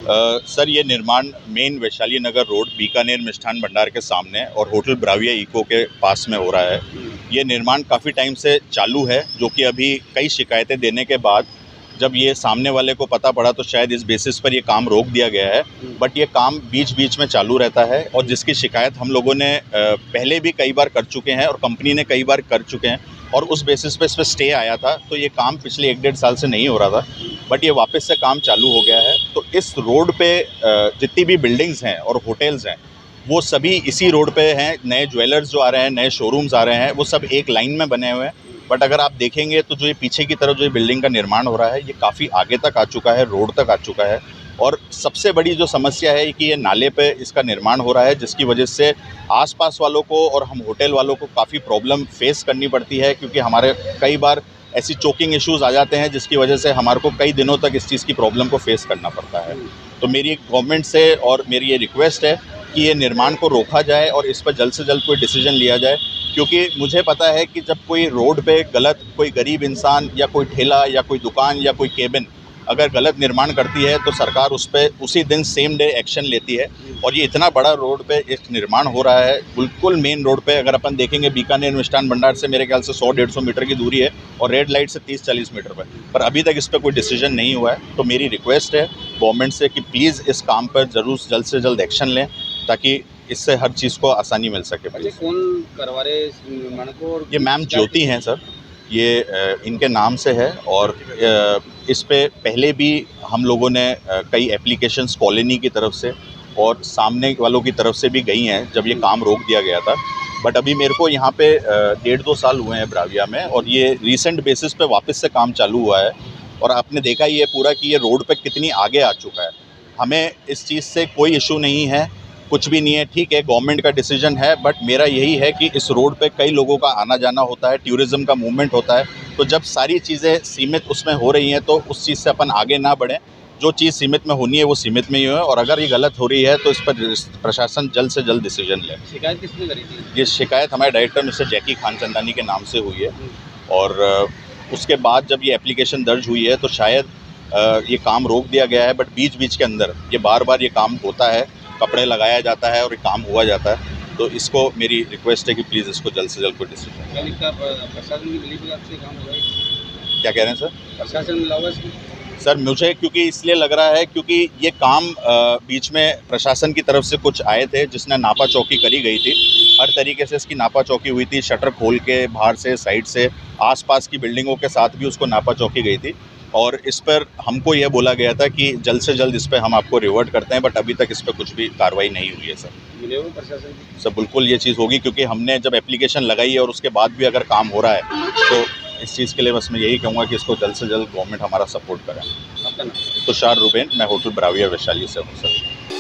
Sir ये निर्माण main Vaishali नगर road Bikaner Mishthan Bhandar के सामने और होटल ब्राविया इको के पास में हो रहा है। ये निर्माण काफ़ी टाइम से चालू है, जो कि अभी कई शिकायतें देने के बाद जब ये सामने वाले को पता पड़ा तो शायद इस बेसिस पर ये काम रोक दिया गया है। बट ये काम बीच बीच में चालू रहता है और जिसकी शिकायत हम लोगों ने पहले भी कई बार कर चुके हैं और कंपनी ने कई बार कर चुके हैं और उस बेसिस पे इस पर स्टे आया था। तो ये काम पिछले 1-1.5 साल से नहीं हो रहा था, बट ये वापस से काम चालू हो गया है। तो इस रोड पे जितनी भी बिल्डिंग्स हैं और होटल्स हैं वो सभी इसी रोड पे हैं। नए ज्वेलर्स जो आ रहे हैं, नए शोरूम्स आ रहे हैं, वो सब एक लाइन में बने हुए हैं। बट अगर आप देखेंगे तो जो ये पीछे की तरफ जो ये बिल्डिंग का निर्माण हो रहा है ये काफ़ी आगे तक आ चुका है, रोड तक आ चुका है। और सबसे बड़ी जो समस्या है कि ये नाले पे इसका निर्माण हो रहा है, जिसकी वजह से आसपास वालों को और हम होटल वालों को काफ़ी प्रॉब्लम फेस करनी पड़ती है, क्योंकि हमारे कई बार ऐसी चोकिंग इश्यूज़ आ जाते हैं जिसकी वजह से हमारे को कई दिनों तक इस चीज़ की प्रॉब्लम को फेस करना पड़ता है। तो मेरी गवर्नमेंट से और मेरी ये रिक्वेस्ट है कि ये निर्माण को रोका जाए और इस पर जल्द से जल्द कोई डिसीजन लिया जाए, क्योंकि मुझे पता है कि जब कोई रोड पे गलत कोई गरीब इंसान या कोई ठेला या कोई दुकान या कोई केबिन अगर गलत निर्माण करती है तो सरकार उस पर उसी दिन सेम डे एक्शन लेती है। और ये इतना बड़ा रोड पे एक निर्माण हो रहा है, बिल्कुल मेन रोड पे। अगर अपन देखेंगे बीकानेर मिष्ठान भंडार से मेरे ख्याल से 100-150 मीटर की दूरी है और रेड लाइट से 30-40 मीटर पर अभी तक इस पर कोई डिसीजन नहीं हुआ है। तो मेरी रिक्वेस्ट है गवर्नमेंट से कि प्लीज़ इस काम पर ज़रूर जल्द से जल्द एक्शन लें, ताकि इससे हर चीज़ को आसानी मिल सके। कौन करवा रहे इस निर्माण को? ये मैम ज्योति हैं सर, ये इनके नाम से है। और इस पे पहले भी हम लोगों ने कई एप्लीकेशंस कॉलोनी की तरफ से और सामने वालों की तरफ से भी गई हैं जब ये काम रोक दिया गया था। बट अभी मेरे को यहाँ पे 1.5-2 साल हुए हैं ब्राविया में और ये रीसेंट बेसिस पे वापस से काम चालू हुआ है। और आपने देखा ही है पूरा कि ये रोड पे कितनी आगे आ चुका है। हमें इस चीज़ से कोई इशू नहीं है, कुछ भी नहीं है, ठीक है, गवर्नमेंट का डिसीजन है। बट मेरा यही है कि इस रोड पे कई लोगों का आना जाना होता है, टूरिज़्म का मूवमेंट होता है। तो जब सारी चीज़ें सीमित उसमें हो रही हैं तो उस चीज़ से अपन आगे ना बढ़ें। जो चीज़ सीमित में होनी है वो सीमित में ही हो, और अगर ये गलत हो रही है तो इस पर प्रशासन जल्द से जल्द डिसीजन ले। शिकायत किसने करी थी? ये शिकायत हमारे डायरेक्टर मिस्टर जैकी खानचंदानी के नाम से हुई है। और उसके बाद जब ये एप्लीकेशन दर्ज हुई है तो शायद ये काम रोक दिया गया है। बट बीच बीच के अंदर ये बार बार ये काम होता है, कपड़े लगाया जाता है और ये काम हुआ जाता है। तो इसको मेरी रिक्वेस्ट है कि प्लीज़ इसको जल्द से जल्द कोई डिसीजन। प्रशासन की मिली भी आपसे काम होगा? क्या कह रहे हैं सर? प्रशासन मिला होगा इसमें? सर मुझे क्योंकि इसलिए लग रहा है क्योंकि ये काम बीच में प्रशासन की तरफ से कुछ आए थे जिसने नापा चौकी करी गई थी। हर तरीके से इसकी नापा चौकी हुई थी, शटर खोल के बाहर से, साइड से, आसपास की बिल्डिंगों के साथ भी उसको नापा चौकी गई थी। और इस पर हमको यह बोला गया था कि जल्द से जल्द इस पर हम आपको रिवर्ट करते हैं। बट अभी तक इस पर कुछ भी कार्रवाई नहीं हुई है सर। मिले हो प्रशासन की? सर बिल्कुल ये चीज़ होगी, क्योंकि हमने जब एप्लीकेशन लगाई है और उसके बाद भी अगर काम हो रहा है तो इस चीज़ के लिए बस मैं यही कहूँगा कि इसको जल्द से जल्द गवर्नमेंट हमारा सपोर्ट करें। आपका नाम? तुषार रुबेन, मैं होटल ब्राविया वैशाली से हूँ सर।